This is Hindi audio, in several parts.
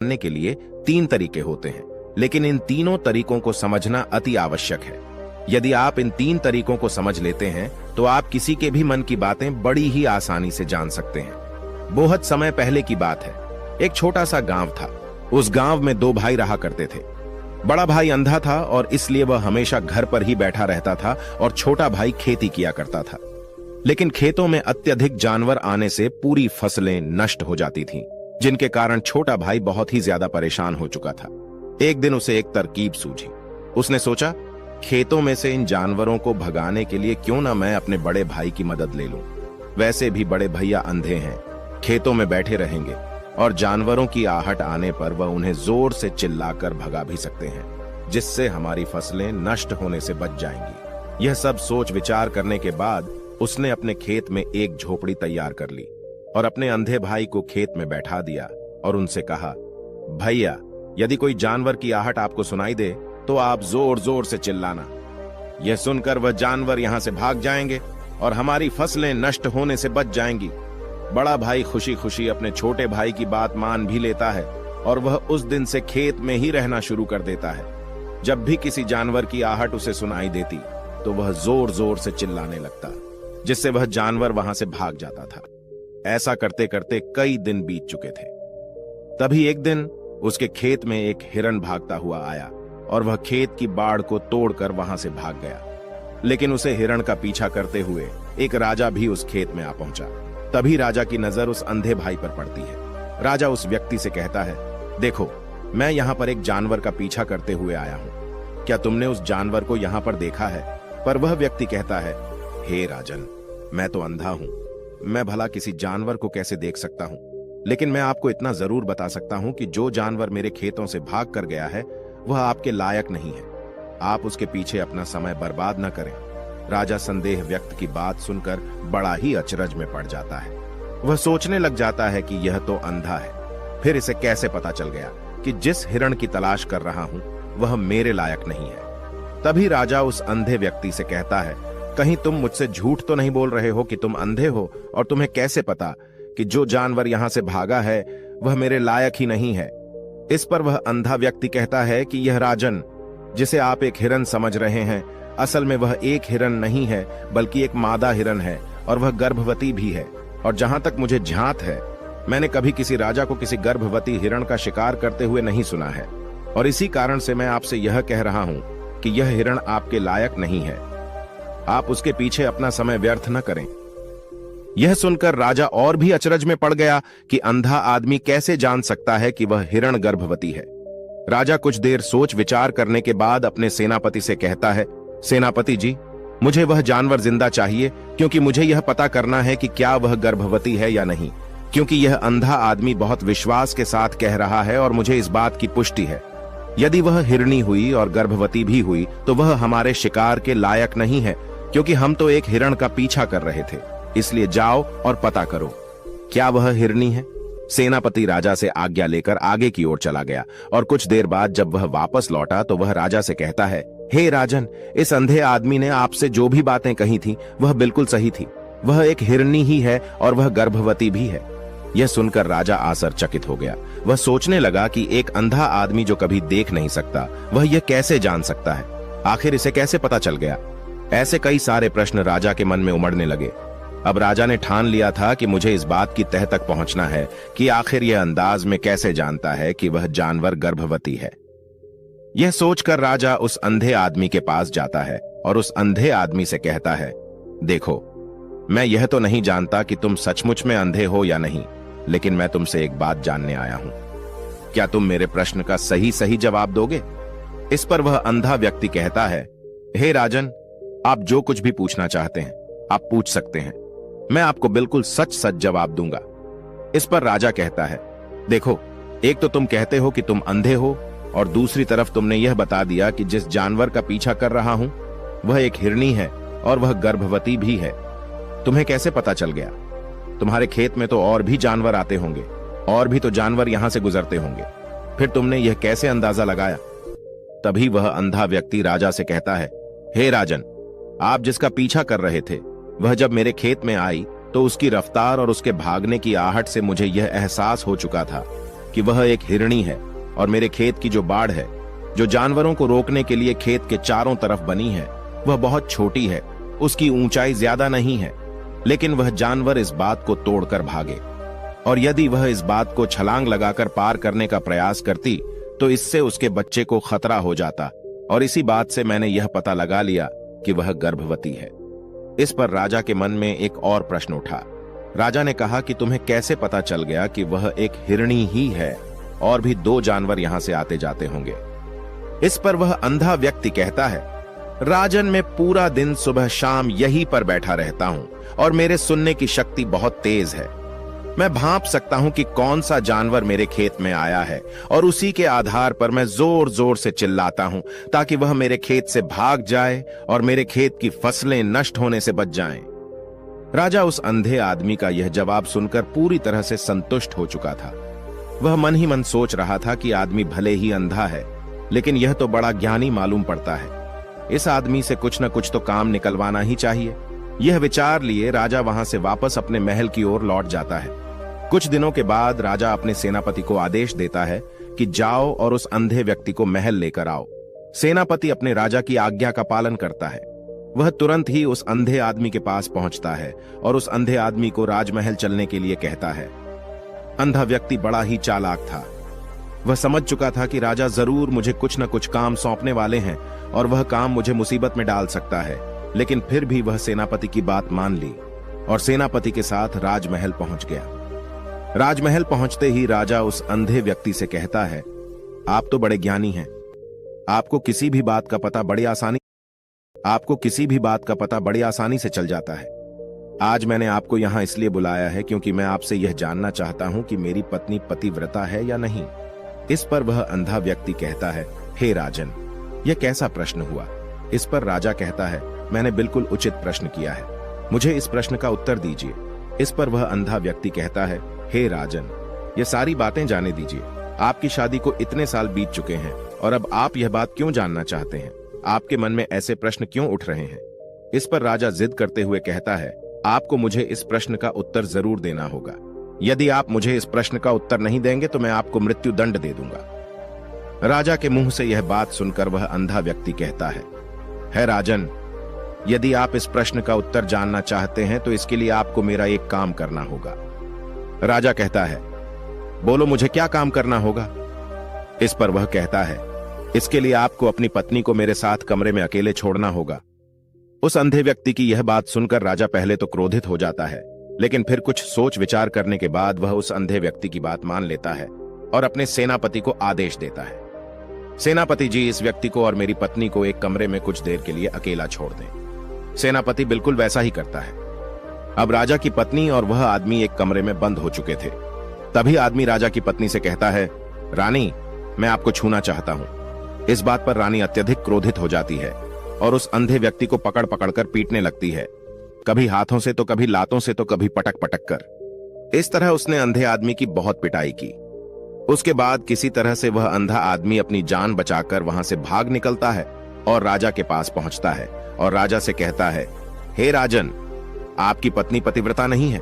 जानने के लिए तीन तरीके होते हैं, लेकिन इन तीनों तरीकों को समझना अति आवश्यक है। यदि आप इन तीन तरीकों को समझ लेते हैं तो आप किसी के भी मन की बातें बड़ी ही आसानी से जान सकते हैं। बहुत समय पहले की बात है, एक छोटा सा गांव था। उस गांव में दो भाई रहा करते थे। बड़ा भाई अंधा था और इसलिए वह हमेशा घर पर ही बैठा रहता था और छोटा भाई खेती किया करता था। लेकिन खेतों में अत्यधिक जानवर आने से पूरी फसलें नष्ट हो जाती थीं, जिनके कारण छोटा भाई बहुत ही ज्यादा परेशान हो चुका था। एक दिन उसे एक तरकीब सूझी। उसने सोचा, खेतों में से इन जानवरों को भगाने के लिए क्यों ना मैं अपने बड़े भाई की मदद ले लूं। वैसे भी बड़े भैया अंधे हैं, खेतों में बैठे रहेंगे और जानवरों की आहट आने पर वह उन्हें जोर से चिल्लाकर भगा भी सकते हैं, जिससे हमारी फसलें नष्ट होने से बच जाएंगी। यह सब सोच विचार करने के बाद उसने अपने खेत में एक झोपड़ी तैयार कर ली और अपने अंधे भाई को खेत में बैठा दिया और उनसे कहा, भैया, यदि कोई जानवर की आहट आपको सुनाई दे तो आप जोर जोर से चिल्लाना। यह सुनकर वह जानवर यहां से भाग जाएंगे और हमारी फसलें नष्ट होने से बच जाएंगी। बड़ा भाई खुशी खुशी अपने छोटे भाई की बात मान भी लेता है और वह उस दिन से खेत में ही रहना शुरू कर देता है। जब भी किसी जानवर की आहट उसे सुनाई देती तो वह जोर जोर से चिल्लाने लगता, जिससे वह जानवर वहां से भाग जाता था। ऐसा करते करते कई दिन बीत चुके थे। तभी एक दिन उसके खेत में एक हिरण भागता हुआ आया और वह खेत की बाड़ को तोड़कर वहां से भाग गया। लेकिन उसे हिरण का पीछा करते हुए एक राजा भी उस खेत में आ पहुंचा। तभी राजा की नजर उस अंधे भाई पर पड़ती है। राजा उस व्यक्ति से कहता है, देखो, मैं यहाँ पर एक जानवर का पीछा करते हुए आया हूँ। क्या तुमने उस जानवर को यहाँ पर देखा है? पर वह व्यक्ति कहता है, हे राजन, मैं तो अंधा हूं, मैं भला किसी जानवर को कैसे देख सकता हूं? लेकिन मैं आपको इतना जरूर बता सकता हूं कि जो जानवर मेरे खेतों से भाग कर गया है वह आपके लायक नहीं है। आप उसके पीछे अपना समय बर्बाद न करें। राजा संदेह व्यक्त की बात सुनकर बड़ा ही अचरज में पड़ जाता है। वह सोचने लग जाता है कि यह तो अंधा है, फिर इसे कैसे पता चल गया कि जिस हिरण की तलाश कर रहा हूं वह मेरे लायक नहीं है। तभी राजा उस अंधे व्यक्ति से कहता है, कहीं तुम मुझसे झूठ तो नहीं बोल रहे हो कि तुम अंधे हो और तुम्हें कैसे पता कि जो जानवर यहां से भागा है वह मेरे लायक ही नहीं है? इस पर वह अंधा व्यक्ति कहता है कि यह राजन, जिसे आप एक हिरण समझ रहे हैं, असल में वह एक हिरण नहीं है बल्कि एक मादा हिरण है और वह गर्भवती भी है। और जहां तक मुझे झांत है, मैंने कभी किसी राजा को किसी गर्भवती हिरण का शिकार करते हुए नहीं सुना है और इसी कारण से मैं आपसे यह कह रहा हूं कि यह हिरण आपके लायक नहीं है। आप उसके पीछे अपना समय व्यर्थ न करें। यह सुनकर राजा और भी अचरज में पड़ गया कि अंधा आदमी कैसे जान सकता है कि वह हिरण गर्भवती है। राजा कुछ देर सोच विचार करने के बाद अपने सेनापति से कहता है, सेनापति जी, मुझे वह जानवर जिंदा चाहिए, क्योंकि मुझे यह पता करना है कि क्या वह गर्भवती है या नहीं, क्योंकि यह अंधा आदमी बहुत विश्वास के साथ कह रहा है और मुझे इस बात की पुष्टि है। यदि वह हिरणी हुई और गर्भवती भी हुई तो वह हमारे शिकार के लायक नहीं है, क्योंकि हम तो एक हिरण का पीछा कर रहे थे। इसलिए जाओ और पता करो, क्या वह हिरणी है? सेनापति राजा से आज्ञा लेकर आगे की ओर चला गया और कुछ देर बाद जब वह वापस लौटा तो वह राजा से कहता है, हे राजन, इस अंधे आदमी ने आपसे जो भी बातें कही थी वह बिल्कुल सही थी। वह एक हिरणी ही है और वह गर्भवती भी है। यह सुनकर राजा आश्चर्यचकित हो गया। वह सोचने लगा कि एक अंधा आदमी जो कभी देख नहीं सकता, वह यह कैसे जान सकता है? आखिर इसे कैसे पता चल गया? ऐसे कई सारे प्रश्न राजा के मन में उमड़ने लगे। अब राजा ने ठान लिया था कि मुझे इस बात की तह तक पहुंचना है कि आखिर यह अंदाज में कैसे जानता है कि वह जानवर गर्भवती है। यह सोचकर राजा उस अंधे आदमी के पास जाता है और उस अंधे आदमी से कहता है, देखो, मैं यह तो नहीं जानता कि तुम सचमुच में अंधे हो या नहीं, लेकिन मैं तुमसे एक बात जानने आया हूं। क्या तुम मेरे प्रश्न का सही सही जवाब दोगे? इस पर वह अंधा व्यक्ति कहता है, हे राजन, आप जो कुछ भी पूछना चाहते हैं आप पूछ सकते हैं, मैं आपको बिल्कुल सच सच जवाब दूंगा। इस पर राजा कहता है, देखो, एक तो तुम कहते हो कि तुम अंधे हो और दूसरी तरफ तुमने यह बता दिया कि जिस जानवर का पीछा कर रहा हूं वह एक हिरणी है और वह गर्भवती भी है। तुम्हें कैसे पता चल गया? तुम्हारे खेत में तो और भी जानवर आते होंगे और भी तो जानवर यहां से गुजरते होंगे, फिर तुमने यह कैसे अंदाजा लगाया? तभी वह अंधा व्यक्ति राजा से कहता है, हे राजन, आप जिसका पीछा कर रहे थे वह जब मेरे खेत में आई तो उसकी रफ्तार और उसके भागने की आहट से मुझे यह एहसास हो चुका था कि वह एक हिरणी है और मेरे खेत की जो बाड़ है, जो जानवरों को रोकने के लिए खेत के चारों तरफ बनी है, वह बहुत छोटी है। उसकी ऊंचाई ज्यादा नहीं है, लेकिन वह जानवर इस बात को तोड़कर भागे, और यदि वह इस बात को छलांग लगाकर पार करने का प्रयास करती तो इससे उसके बच्चे को खतरा हो जाता। और इसी बात से मैंने यह पता लगा लिया कि वह गर्भवती है। इस पर राजा के मन में एक और प्रश्न उठा। राजा ने कहा कि तुम्हें कैसे पता चल गया कि वह एक हिरणी ही है, और भी 2 जानवर यहां से आते जाते होंगे। इस पर वह अंधा व्यक्ति कहता है, राजन, मैं पूरा दिन सुबह शाम यहीं पर बैठा रहता हूं और मेरे सुनने की शक्ति बहुत तेज है। मैं भांप सकता हूं कि कौन सा जानवर मेरे खेत में आया है, और उसी के आधार पर मैं जोर जोर से चिल्लाता हूं ताकि वह मेरे खेत से भाग जाए और मेरे खेत की फसलें नष्ट होने से बच जाएं। राजा उस अंधे आदमी का यह जवाब सुनकर पूरी तरह से संतुष्ट हो चुका था। वह मन ही मन सोच रहा था कि आदमी भले ही अंधा है, लेकिन यह तो बड़ा ज्ञानी मालूम पड़ता है। इस आदमी से कुछ न कुछ तो काम निकलवाना ही चाहिए। यह विचार लिए राजा वहां से वापस अपने महल की ओर लौट जाता है। कुछ दिनों के बाद राजा अपने सेनापति को आदेश देता है कि जाओ और उस अंधे व्यक्ति को महल लेकर आओ। सेनापति अपने राजा की आज्ञा का पालन करता है। वह तुरंत ही उस अंधे आदमी के पास पहुंचता है और उस अंधे आदमी को राजमहल चलने के लिए कहता है। अंधा व्यक्ति बड़ा ही चालाक था। वह समझ चुका था कि राजा जरूर मुझे कुछ न कुछ काम सौंपने वाले हैं और वह काम मुझे मुसीबत में डाल सकता है, लेकिन फिर भी वह सेनापति की बात मान ली और सेनापति के साथ राजमहल पहुंच गया। राजमहल पहुंचते ही राजा उस अंधे व्यक्ति से कहता है, आप तो बड़े ज्ञानी हैं। आपको किसी भी बात का पता बड़ी आसानी से चल जाता है। आज मैंने आपको यहां इसलिए बुलाया है क्योंकि मैं आपसे यह जानना चाहता हूं कि मेरी पत्नी पतिव्रता है या नहीं। इस पर वह अंधा व्यक्ति कहता है, हे राजन, यह कैसा प्रश्न हुआ। इस पर राजा कहता है, मैंने बिल्कुल उचित प्रश्न किया है, मुझे इस प्रश्न का उत्तर दीजिए। इस पर वह अंधा व्यक्ति कहता है, हे राजन, ये सारी बातें जाने दीजिए। आपकी शादी को इतने साल बीत चुके हैं और अब आप यह बात क्यों जानना चाहते हैं? आपके मन में ऐसे प्रश्न क्यों उठ रहे हैं? इस पर राजा जिद करते हुए कहता है, आपको मुझे इस प्रश्न का उत्तर जरूर देना होगा। यदि आप मुझे इस प्रश्न का उत्तर नहीं देंगे तो मैं आपको मृत्यु दंड दे दूंगा। राजा के मुंह से यह बात सुनकर वह अंधा व्यक्ति कहता है राजन, यदि आप इस प्रश्न का उत्तर जानना चाहते हैं तो इसके लिए आपको मेरा एक काम करना होगा। राजा कहता है, बोलो, मुझे क्या काम करना होगा? इस पर वह कहता है, इसके लिए आपको अपनी पत्नी को मेरे साथ कमरे में अकेले छोड़ना होगा। उस अंधे व्यक्ति की यह बात सुनकर राजा पहले तो क्रोधित हो जाता है, लेकिन फिर कुछ सोच विचार करने के बाद वह उस अंधे व्यक्ति की बात मान लेता है और अपने सेनापति को आदेश देता है, सेनापति जी, इस व्यक्ति को और मेरी पत्नी को एक कमरे में कुछ देर के लिए अकेला छोड़ दें। सेनापति बिल्कुल वैसा ही करता है। अब राजा की पत्नी और वह आदमी एक कमरे में बंद हो चुके थे। तभी आदमी राजा की पत्नी से कहता है, रानी, मैं आपको छूना चाहता हूं। इस बात पर रानी अत्यधिक क्रोधित हो जाती है और उस अंधे व्यक्ति को पकड़ पकड़कर पीटने लगती है, कभी हाथों से तो कभी लातों से तो कभी पटक पटक कर। इस तरह उसने अंधे आदमी की बहुत पिटाई की। उसके बाद किसी तरह से वह अंधा आदमी अपनी जान बचाकर वहां से भाग निकलता है और राजा के पास पहुंचता है और राजा से कहता है, हे राजन, आपकी पत्नी पतिव्रता नहीं है।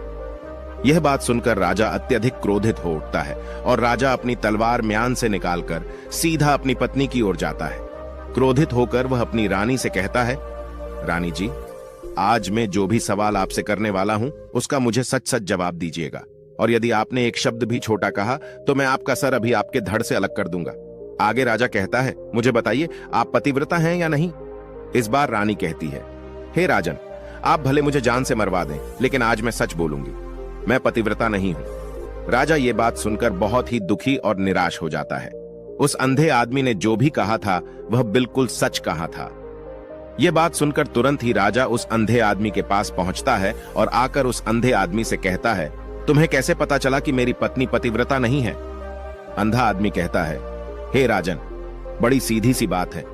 यह बात सुनकर राजा अत्यधिक क्रोधित हो उठता है और राजा अपनी तलवार म्यान से निकालकर सीधा अपनी पत्नी की ओर जाता है। क्रोधित होकर वह अपनी रानी से कहता है, रानी जी, आज मैं जो भी सवाल आपसे करने वाला हूं उसका मुझे सच सच जवाब दीजिएगा, और यदि आपने एक शब्द भी छोटा कहा तो मैं आपका सर अभी आपके धड़ से अलग कर दूंगा। आगे राजा कहता है, मुझे बताइए, आप पतिव्रता हैं या नहीं? इस बार रानी कहती है, हे राजन, आप भले मुझे जान से मरवा दें, लेकिन आज मैं सच बोलूंगी, मैं पतिव्रता नहीं हूं। राजा ये बात सुनकर बहुत ही दुखी और निराश हो जाता है। उस अंधे आदमी ने जो भी कहा था वह बिल्कुल सच कहा था। यह बात सुनकर तुरंत ही राजा उस अंधे आदमी के पास पहुंचता है और आकर उस अंधे आदमी से कहता है, तुम्हें कैसे पता चला कि मेरी पत्नी पतिव्रता नहीं है? अंधा आदमी कहता है, हे राजन, बड़ी सीधी सी बात है,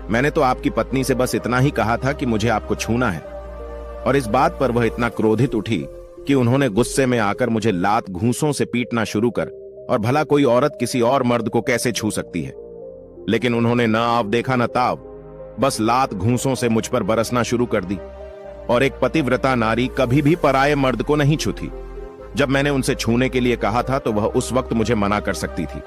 मैंने तो आपकी पत्नी से बस इतना ही कहा था कि मुझे आपको छूना है, और इस बात पर वह इतना क्रोधित उठी कि उन्होंने गुस्से में आकर मुझे लात घूंसों से पीटना शुरू कर, और भला कोई औरत किसी और मर्द को कैसे छू सकती है? लेकिन उन्होंने न आव देखा न ताव, बस लात घूंसों से मुझ पर बरसना शुरू कर दी, और एक पतिव्रता नारी कभी भी पराये मर्द को नहीं छूती। जब मैंने उनसे छूने के लिए कहा था तो वह उस वक्त मुझे मना कर सकती थी,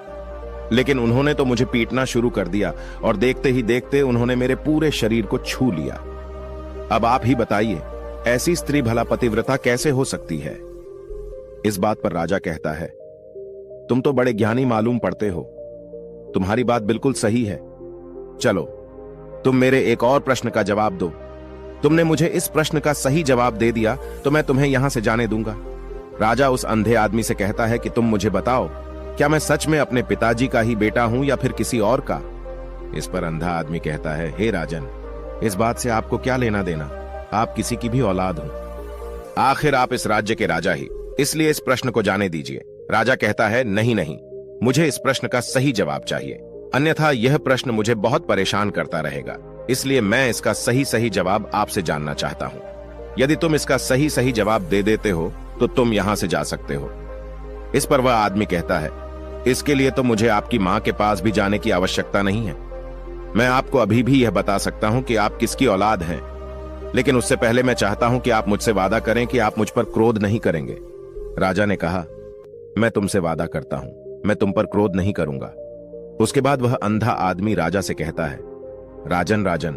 लेकिन उन्होंने तो मुझे पीटना शुरू कर दिया और देखते ही देखते उन्होंने मेरे पूरे शरीर को छू लिया। अब आप ही बताइए, ऐसी स्त्री भला पतिव्रता कैसे हो सकती है? इस बात पर राजा कहता है, तुम तो बड़े ज्ञानी मालूम पड़ते हो, तुम्हारी बात बिल्कुल सही है। चलो तुम मेरे एक और प्रश्न का जवाब दो। तुमने मुझे इस प्रश्न का सही जवाब दे दिया तो मैं तुम्हें यहां से जाने दूंगा। राजा उस अंधे आदमी से कहता है कि तुम मुझे बताओ, क्या मैं सच में अपने पिताजी का ही बेटा हूं या फिर किसी और का? इस पर अंधा आदमी कहता है, हे राजन, इस बात से आपको क्या लेना देना, आप किसी की भी औलाद हो, आखिर आप इस राज्य के राजा ही, इसलिए इस प्रश्न को जाने दीजिए। राजा कहता है, नहीं नहीं, मुझे इस प्रश्न का सही जवाब चाहिए, अन्यथा यह प्रश्न मुझे बहुत परेशान करता रहेगा, इसलिए मैं इसका सही सही जवाब आपसे जानना चाहता हूं। यदि तुम इसका सही सही जवाब दे देते हो तो तुम यहां से जा सकते हो। इस पर वह आदमी कहता है, इसके लिए तो मुझे आपकी मां के पास भी जाने की आवश्यकता नहीं है। मैं आपको अभी भी यह बता सकता हूं कि आप किसकी औलाद हैं, लेकिन उससे पहले मैं चाहता हूं कि आप मुझसे वादा करें कि आप मुझ पर क्रोध नहीं करेंगे। राजा ने कहा, मैं तुमसे वादा करता हूं, मैं तुम पर क्रोध नहीं करूंगा। उसके बाद वह अंधा आदमी राजा से कहता है, राजन राजन,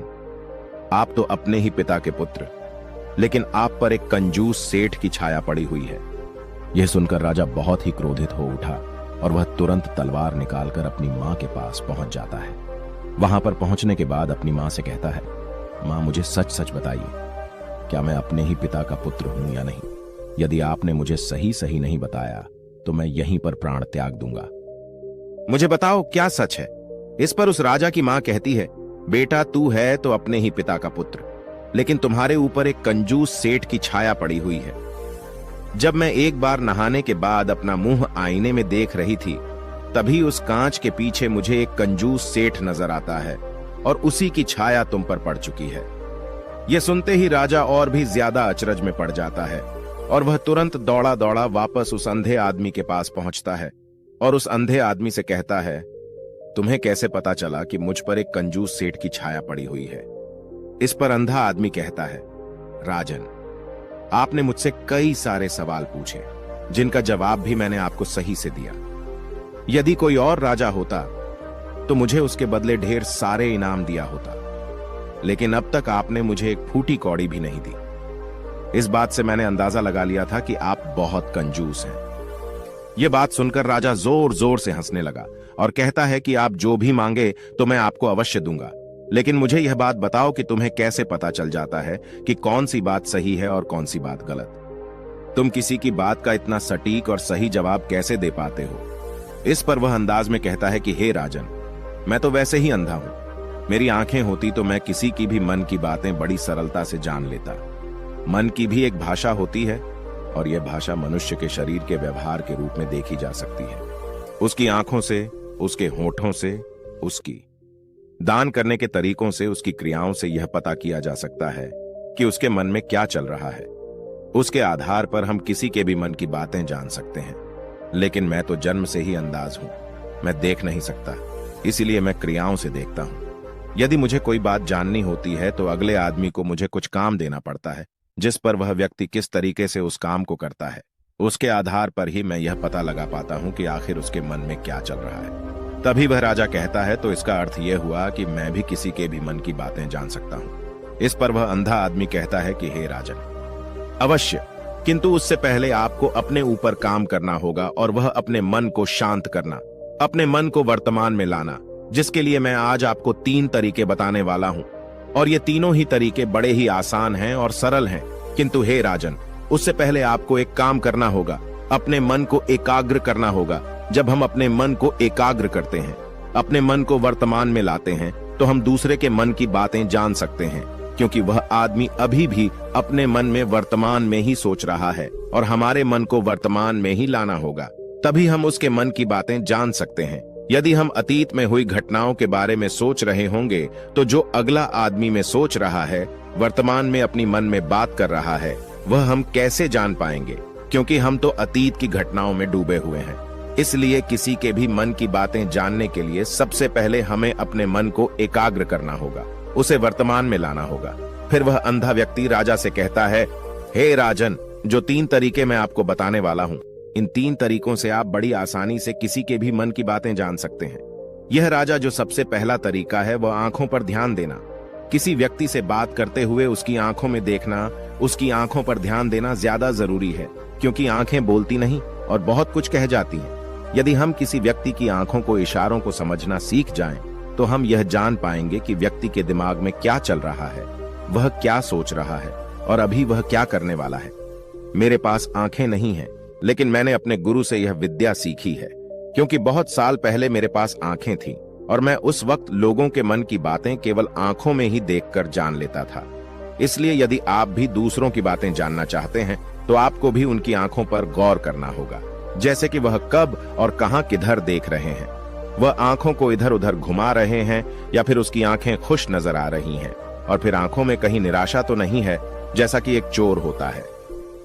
आप तो अपने ही पिता के पुत्र, लेकिन आप पर एक कंजूस सेठ की छाया पड़ी हुई है। यह सुनकर राजा बहुत ही क्रोधित हो उठा और वह तुरंत तलवार निकालकर अपनी मां के पास पहुंच जाता है। वहां पर पहुंचने के बाद अपनी मां से कहता है, मां मुझे सच सच बताइए, क्या मैं अपने ही पिता का पुत्र हूं या नहीं? यदि आपने मुझे सही सही नहीं बताया तो मैं यहीं पर प्राण त्याग दूंगा। मुझे बताओ क्या सच है? इस पर उस राजा की मां कहती है, बेटा तू है तो अपने ही पिता का पुत्र, लेकिन तुम्हारे ऊपर एक कंजूस सेठ की छाया पड़ी हुई है। जब मैं एक बार नहाने के बाद अपना मुंह आईने में देख रही थी, तभी उस कांच के पीछे मुझे एक कंजूस सेठ नजर आता है और उसी की छाया तुम पर पड़ चुकी है। यह सुनते ही राजा और भी ज्यादा अचरज में पड़ जाता है और वह तुरंत दौड़ा दौड़ा वापस उस अंधे आदमी के पास पहुंचता है और उस अंधे आदमी से कहता है, तुम्हें कैसे पता चला कि मुझ पर एक कंजूस सेठ की छाया पड़ी हुई है? इस पर अंधा आदमी कहता है, राजन, आपने मुझसे कई सारे सवाल पूछे जिनका जवाब भी मैंने आपको सही से दिया। यदि कोई और राजा होता तो मुझे उसके बदले ढेर सारे इनाम दिया होता, लेकिन अब तक आपने मुझे एक फूटी कौड़ी भी नहीं दी। इस बात से मैंने अंदाजा लगा लिया था कि आप बहुत कंजूस हैं। यह बात सुनकर राजा जोर जोर से हंसने लगा और कहता है कि आप जो भी मांगे तो मैं आपको अवश्य दूंगा, लेकिन मुझे यह बात बताओ कि तुम्हें कैसे पता चल जाता है कि कौन सी बात सही है और कौन सी बात गलत? तुम किसी की बात का इतना सटीक और सही जवाब कैसे दे पाते हो? इस पर वह अंदाज में कहता है कि हे राजन, मैं तो वैसे ही अंधा हूं। मेरी आंखें होती तो मैं किसी की भी मन की बातें बड़ी सरलता से जान लेता। मन की भी एक भाषा होती है और यह भाषा मनुष्य के शरीर के व्यवहार के रूप में देखी जा सकती है। उसकी आंखों से, उसके होठों से, उसकी दान करने के तरीकों से, उसकी क्रियाओं से यह पता किया जा सकता है कि उसके मन में क्या चल रहा है। उसके आधार पर हम किसी के भी मन की बातें जान सकते हैं, लेकिन मैं तो जन्म से ही अंधाज हूं, मैं देख नहीं सकता, इसीलिए मैं क्रियाओं से देखता हूं। यदि मुझे कोई बात जाननी होती है तो अगले आदमी को मुझे कुछ काम देना पड़ता है, जिस पर वह व्यक्ति किस तरीके से उस काम को करता है, उसके आधार पर ही मैं यह पता लगा पाता हूं कि आखिर उसके मन में क्या चल रहा है। तभी वह राजा कहता है, तो इसका अर्थ यह हुआ कि मैं भी किसी के भी मन की बातें जान सकता हूं। इस पर वह अंधा आदमी कहता है कि हे राजन, अवश्य, किंतु उससे पहले आपको अपने ऊपर काम करना होगा और वह अपने मन को शांत करना, अपने मन को वर्तमान में लाना, जिसके लिए मैं आज आपको 3 तरीके बताने वाला हूं। और ये तीनों ही तरीके बड़े ही आसान हैं और सरल हैं। किंतु हे राजन, उससे पहले आपको एक काम करना होगा, अपने मन को एकाग्र करना होगा। जब हम अपने मन को एकाग्र करते हैं, अपने मन को वर्तमान में लाते हैं, तो हम दूसरे के मन की बातें जान सकते हैं, क्योंकि वह आदमी अभी भी अपने मन में वर्तमान में ही सोच रहा है और हमारे मन को वर्तमान में ही लाना होगा, तभी हम उसके मन की बातें जान सकते हैं। यदि हम अतीत में हुई घटनाओं के बारे में सोच रहे होंगे तो जो अगला आदमी में सोच रहा है, वर्तमान में अपनी मन में बात कर रहा है, वह हम कैसे जान पाएंगे? क्योंकि हम तो अतीत की घटनाओं में डूबे हुए हैं। इसलिए किसी के भी मन की बातें जानने के लिए सबसे पहले हमें अपने मन को एकाग्र करना होगा, उसे वर्तमान में लाना होगा। फिर वह अंधा व्यक्ति राजा से कहता है, हे राजन, जो 3 तरीके मैं आपको बताने वाला हूं, इन 3 तरीकों से आप बड़ी आसानी से किसी के भी मन की बातें जान सकते हैं। यह राजा जो सबसे पहला तरीका है वह आंखों पर ध्यान देना। किसी व्यक्ति से बात करते हुए उसकी आंखों में देखना, उसकी आंखों पर ध्यान देना ज्यादा जरूरी है, क्योंकि आंखें बोलती नहीं और बहुत कुछ कह जाती हैं। यदि हम किसी व्यक्ति की आंखों को, इशारों को समझना सीख जाएं, तो हम यह जान पाएंगे कि व्यक्ति के दिमाग में क्या चल रहा है, वह क्या सोच रहा है और अभी वह क्या करने वाला है। मेरे पास आंखें नहीं हैं, लेकिन मैंने अपने गुरु से यह विद्या सीखी है, क्योंकि बहुत साल पहले मेरे पास आंखें थीं और मैं उस वक्त लोगों के मन की बातें केवल आंखों में ही देखकर जान लेता था। इसलिए यदि आप भी दूसरों की बातें जानना चाहते हैं, तो आपको भी उनकी आंखों पर गौर करना होगा, जैसे कि वह कब और कहां किधर देख रहे हैं। वह आंखों को इधर उधर घुमा रहे हैं या फिर उसकी आंखें खुश नजर आ रही हैं, और फिर आंखों में कहीं निराशा तो नहीं है, जैसा कि एक चोर होता है।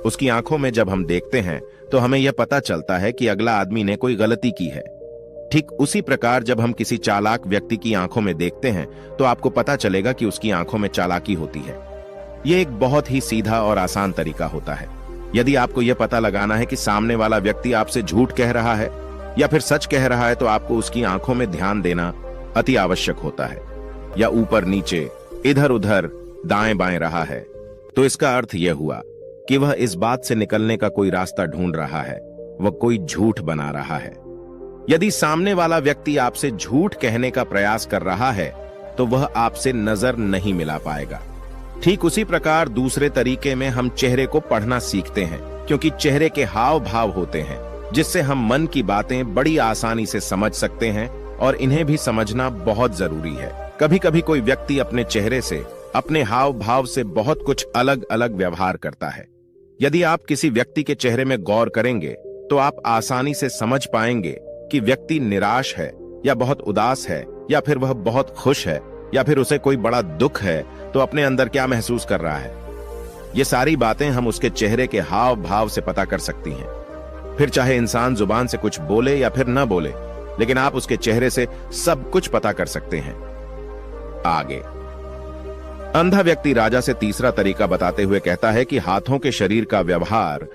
उसकी आंखों में जब हम देखते हैं तो हमें यह पता चलता है कि अगला आदमी ने कोई गलती की है। ठीक उसी प्रकार जब हम किसी चालाक व्यक्ति की आंखों में देखते हैं तो आपको पता चलेगा कि उसकी आंखों में चालाकी होती है। यह एक बहुत ही सीधा और आसान तरीका होता है। यदि आपको यह पता लगाना है कि सामने वाला व्यक्ति आपसे झूठ कह रहा है या फिर सच कह रहा है, तो आपको उसकी आंखों में ध्यान देना अति आवश्यक होता है। या ऊपर नीचे, इधर उधर, दाएं बाएं रहा है, तो इसका अर्थ यह हुआ कि वह इस बात से निकलने का कोई रास्ता ढूंढ रहा है, वह कोई झूठ बना रहा है। यदि सामने वाला व्यक्ति आपसे झूठ कहने का प्रयास कर रहा है, तो वह आपसे नजर नहीं मिला पाएगा। ठीक उसी प्रकार दूसरे तरीके में हम चेहरे को पढ़ना सीखते हैं, क्योंकि चेहरे के हाव भाव होते हैं जिससे हम मन की बातें बड़ी आसानी से समझ सकते हैं, और इन्हें भी समझना बहुत जरूरी है। कभी कभी कोई व्यक्ति अपने चेहरे से, अपने हाव भाव से बहुत कुछ अलग अलग व्यवहार करता है। यदि आप किसी व्यक्ति के चेहरे में गौर करेंगे तो आप आसानी से समझ पाएंगे कि व्यक्ति निराश है या बहुत उदास है, या फिर वह बहुत खुश है, या फिर उसे कोई बड़ा दुख है तो अपने अंदर क्या महसूस कर रहा है। ये सारी बातें हम उसके चेहरे के हाव भाव से पता कर सकती हैं। फिर चाहे इंसान जुबान से कुछ बोले या फिर न बोले, लेकिन आप उसके चेहरे से सब कुछ पता कर सकते हैं। आगे अंधा व्यक्ति राजा से तीसरा तरीका बताते हुए कहता है कि हाथों के शरीर का व्यवहार,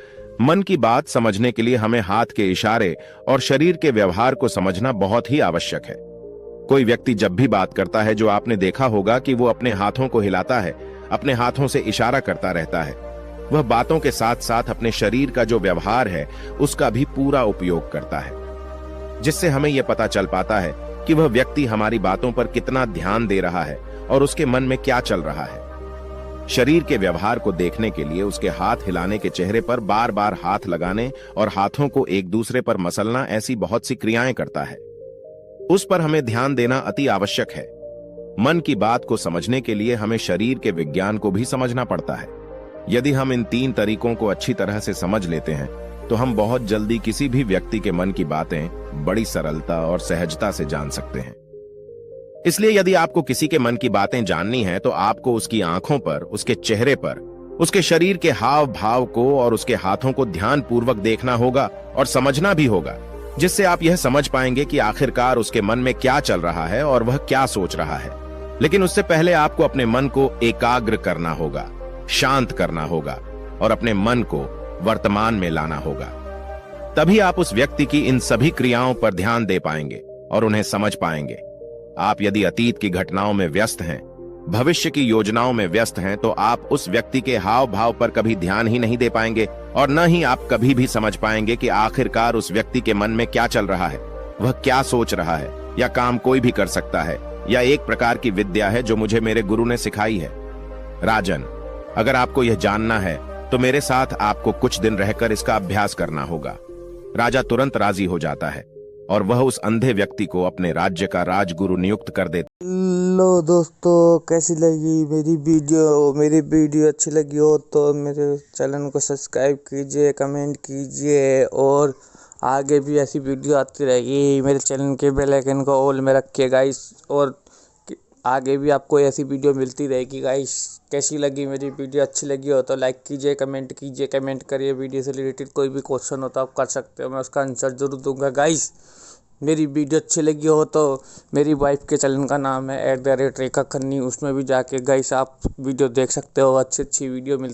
मन की बात समझने के लिए हमें हाथ के इशारे और शरीर के व्यवहार को समझना बहुत ही आवश्यक है। कोई व्यक्ति जब भी बात करता है, जो आपने देखा होगा कि वो अपने हाथों को हिलाता है, अपने हाथों से इशारा करता रहता है। वह बातों के साथ साथ अपने शरीर का जो व्यवहार है उसका भी पूरा उपयोग करता है, जिससे हमें यह पता चल पाता है कि वह व्यक्ति हमारी बातों पर कितना ध्यान दे रहा है और उसके मन में क्या चल रहा है। शरीर के व्यवहार को देखने के लिए उसके हाथ हिलाने के चेहरे पर बार बार हाथ लगाने और हाथों को एक दूसरे पर मसलना, ऐसी बहुत सी क्रियाएं करता है। उस पर हमें ध्यान देना अति आवश्यक है। मन की बात को समझने के लिए हमें शरीर के विज्ञान को भी समझना पड़ता है। यदि हम इन 3 तरीकों को अच्छी तरह से समझ लेते हैं, तो हम बहुत जल्दी किसी भी व्यक्ति के मन की बातें बड़ी सरलता और सहजता से जान सकते हैं। इसलिए यदि आपको किसी के मन की बातें जाननी है, तो आपको उसकी आंखों पर, उसके चेहरे पर, उसके शरीर के हाव भाव को और उसके हाथों को ध्यानपूर्वक देखना होगा और समझना भी होगा, जिससे आप यह समझ पाएंगे कि आखिरकार उसके मन में क्या चल रहा है और वह क्या सोच रहा है। लेकिन उससे पहले आपको अपने मन को एकाग्र करना होगा, शांत करना होगा और अपने मन को वर्तमान में लाना होगा। तभी आप उस व्यक्ति की इन सभी क्रियाओं पर ध्यान दे पाएंगे और उन्हें समझ पाएंगे। आप यदि अतीत की घटनाओं में व्यस्त हैं, भविष्य की योजनाओं में व्यस्त हैं, तो आप उस व्यक्ति के हाव भाव पर कभी ध्यान ही नहीं दे पाएंगे, और न ही आप कभी भी समझ पाएंगे कि आखिरकार उस व्यक्ति के मन में क्या चल रहा है, वह क्या सोच रहा है। या काम कोई भी कर सकता है, या एक प्रकार की विद्या है जो मुझे मेरे गुरु ने सिखाई है। राजन, अगर आपको यह जानना है तो मेरे साथ आपको कुछ दिन रहकर इसका अभ्यास करना होगा। राजा तुरंत राजी हो जाता है और वह उस अंधे व्यक्ति को अपने राज्य का राजगुरु नियुक्त कर देता। लो दोस्तों, कैसी लगी मेरी वीडियो अच्छी लगी हो तो मेरे चैनल को सब्सक्राइब कीजिए, कमेंट कीजिए, और आगे भी ऐसी वीडियो आती रहेगी। मेरे चैनल के बेल आइकन को ऑल में रखिए गाइस, और आगे भी आपको ऐसी वीडियो मिलती रहेगी गाइस। कैसी लगी मेरी वीडियो? अच्छी लगी हो तो लाइक कीजिए, कमेंट करिए। वीडियो से रिलेटेड कोई भी क्वेश्चन हो तो आप कर सकते हो, मैं उसका आंसर जरूर दूंगा गाइस। मेरी वीडियो अच्छी लगी हो तो मेरी वाइफ के चैनल का नाम है @रेखा खन्नी, उसमें भी जाके गाइस आप वीडियो देख सकते हो। अच्छी वीडियो मिलती